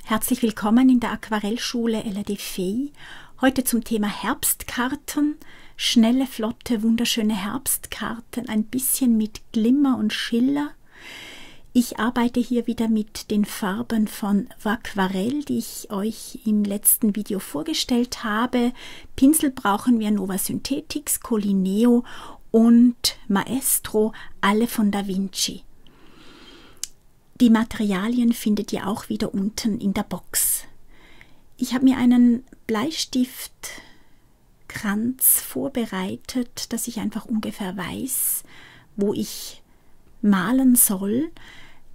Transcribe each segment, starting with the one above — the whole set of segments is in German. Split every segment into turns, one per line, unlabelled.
Herzlich willkommen in der Aquarellschule LAD Heute zum Thema Herbstkarten. Schnelle, flotte, wunderschöne Herbstkarten, ein bisschen mit Glimmer und Schiller. Ich arbeite hier wieder mit den Farben von Aquarell, die ich euch im letzten Video vorgestellt habe. Pinsel brauchen wir Nova Synthetics, Colineo und Maestro, alle von Da Vinci. Die Materialien findet ihr auch wieder unten in der Box. Ich habe mir einen Bleistiftkranz vorbereitet, dass ich einfach ungefähr weiß, wo ich malen soll.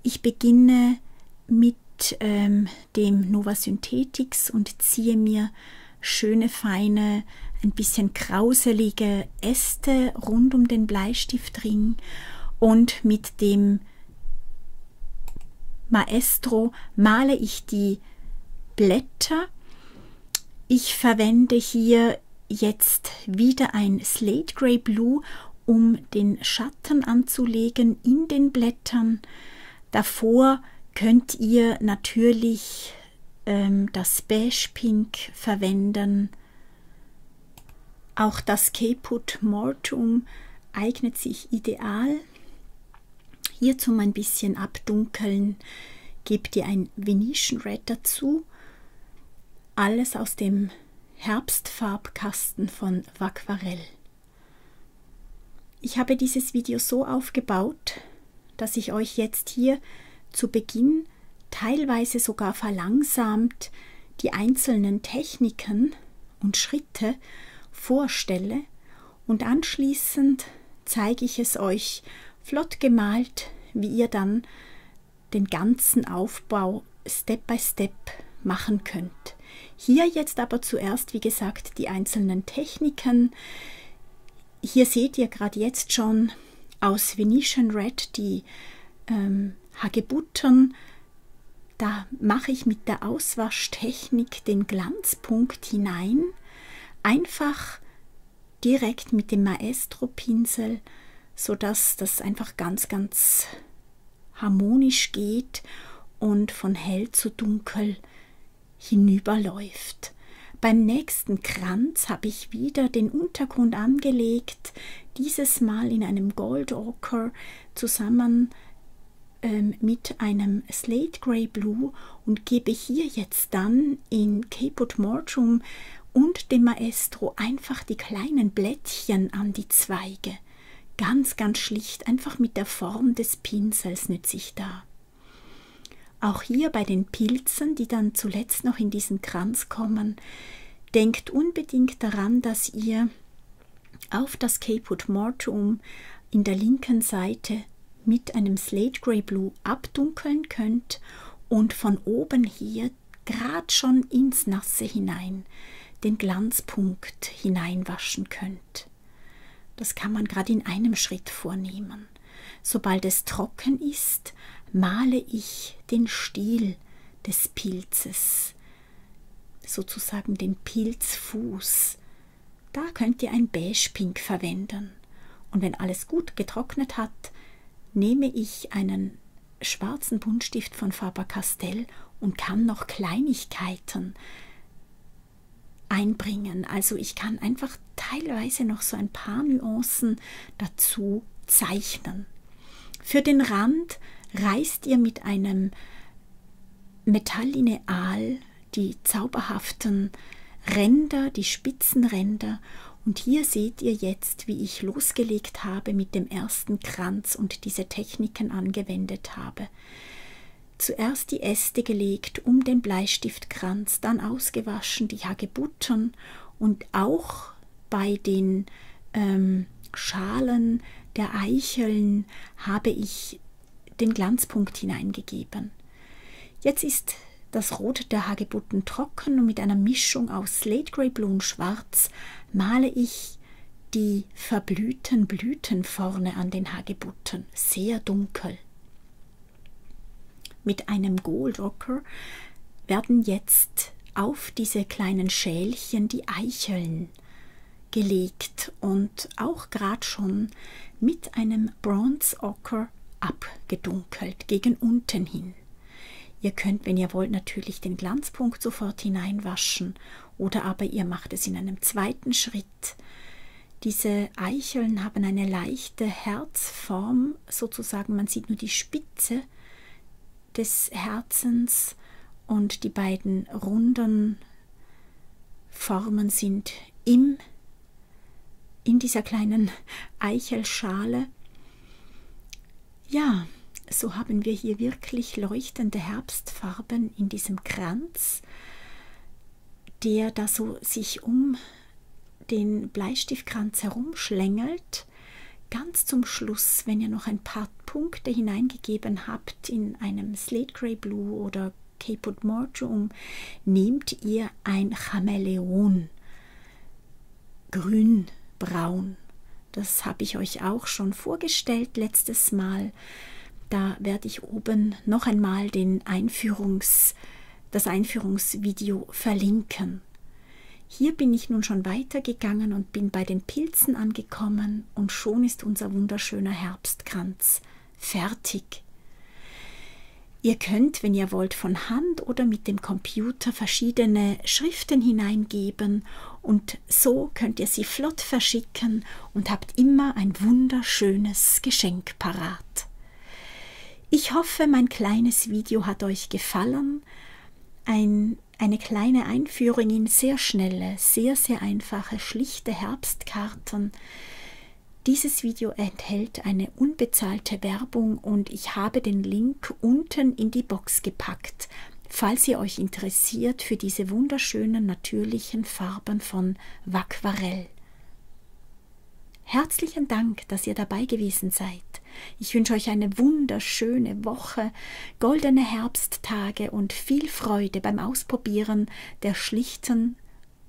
Ich beginne mit dem Nova Synthetics und ziehe mir schöne, feine, ein bisschen krauselige Äste rund um den Bleistiftring und mit dem Maestro male ich die Blätter. Ich verwende hier jetzt wieder ein Slate Grey Blue, um den Schatten anzulegen in den Blättern. Davor könnt ihr natürlich das Beige Pink verwenden. Auch das Caput Mortuum eignet sich ideal. Hier zum ein bisschen abdunkeln gebt ihr ein Venetian Red dazu. Alles aus dem Herbstfarbkasten von Aquarell. Ich habe dieses Video so aufgebaut, dass ich euch jetzt hier zu Beginn teilweise sogar verlangsamt die einzelnen Techniken und Schritte vorstelle und anschließend zeige ich es euch flott gemalt, wie ihr dann den ganzen Aufbau Step by Step machen könnt. Hier jetzt aber zuerst, wie gesagt, die einzelnen Techniken. Hier seht ihr gerade jetzt schon aus Venetian Red die Hagebutten. Da mache ich mit der Auswaschtechnik den Glanzpunkt hinein. Einfach direkt mit dem Maestro-Pinsel, sodass das einfach ganz harmonisch geht und von hell zu dunkel hinüberläuft. Beim nächsten Kranz habe ich wieder den Untergrund angelegt, dieses Mal in einem Gold Ochre zusammen mit einem Slate Grey Blue und gebe hier jetzt dann in Caput Mortuum und dem Maestro einfach die kleinen Blättchen an die Zweige. Ganz schlicht, einfach mit der Form des Pinsels nütze ich da. Auch hier bei den Pilzen, die dann zuletzt noch in diesen Kranz kommen, denkt unbedingt daran, dass ihr auf das Caput Mortuum in der linken Seite mit einem Slate Grey Blue abdunkeln könnt und von oben hier gerade schon ins Nasse hinein den Glanzpunkt hineinwaschen könnt. Das kann man gerade in einem Schritt vornehmen. Sobald es trocken ist, male ich den Stiel des Pilzes, sozusagen den Pilzfuß. Da könnt ihr ein Beige Pink verwenden. Und wenn alles gut getrocknet hat, nehme ich einen schwarzen Buntstift von Faber-Castell und kann noch Kleinigkeiten einbringen. Also ich kann einfach teilweise noch so ein paar Nuancen dazu zeichnen. Für den Rand reißt ihr mit einem Metalllineal die zauberhaften Ränder, die Spitzenränder, und hier seht ihr jetzt, wie ich losgelegt habe mit dem ersten Kranz und diese Techniken angewendet habe. Zuerst die Äste gelegt um den Bleistiftkranz, dann ausgewaschen die Hagebutten und auch bei den Schalen der Eicheln habe ich den Glanzpunkt hineingegeben. Jetzt ist das Rot der Hagebutten trocken und mit einer Mischung aus Slate Grey Blue und Schwarz male ich die verblühten Blüten vorne an den Hagebutten, sehr dunkel. Mit einem Gold Ochre werden jetzt auf diese kleinen Schälchen die Eicheln gelegt und auch gerade schon mit einem Bronze Ochre abgedunkelt, gegen unten hin. Ihr könnt, wenn ihr wollt, natürlich den Glanzpunkt sofort hineinwaschen oder aber ihr macht es in einem zweiten Schritt. Diese Eicheln haben eine leichte Herzform, sozusagen, man sieht nur die Spitze des Herzens und die beiden runden Formen sind in dieser kleinen Eichelschale. Ja, so haben wir hier wirklich leuchtende Herbstfarben in diesem Kranz, der da so sich um den Bleistiftkranz herumschlängelt. Ganz zum Schluss, wenn ihr noch ein paar Punkte hineingegeben habt in einem Slate Grey Blue oder Caput Mortuum, nehmt ihr ein Chamäleon, grün-braun. Das habe ich euch auch schon vorgestellt letztes Mal. Da werde ich oben noch einmal das Einführungsvideo verlinken. Hier bin ich nun schon weitergegangen und bin bei den Pilzen angekommen und schon ist unser wunderschöner Herbstkranz fertig. Ihr könnt, wenn ihr wollt, von Hand oder mit dem Computer verschiedene Schriften hineingeben und so könnt ihr sie flott verschicken und habt immer ein wunderschönes Geschenk parat. Ich hoffe, mein kleines Video hat euch gefallen. Eine kleine Einführung in sehr schnelle, sehr, sehr einfache, schlichte Herbstkarten. Dieses Video enthält eine unbezahlte Werbung und ich habe den Link unten in die Box gepackt, falls ihr euch interessiert für diese wunderschönen natürlichen Farben von Aquarell. Herzlichen Dank, dass ihr dabei gewesen seid. Ich wünsche euch eine wunderschöne Woche, goldene Herbsttage und viel Freude beim Ausprobieren der schlichten,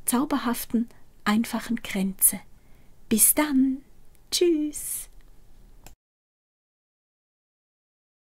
zauberhaften, einfachen Kränze. Bis dann! Tschüss!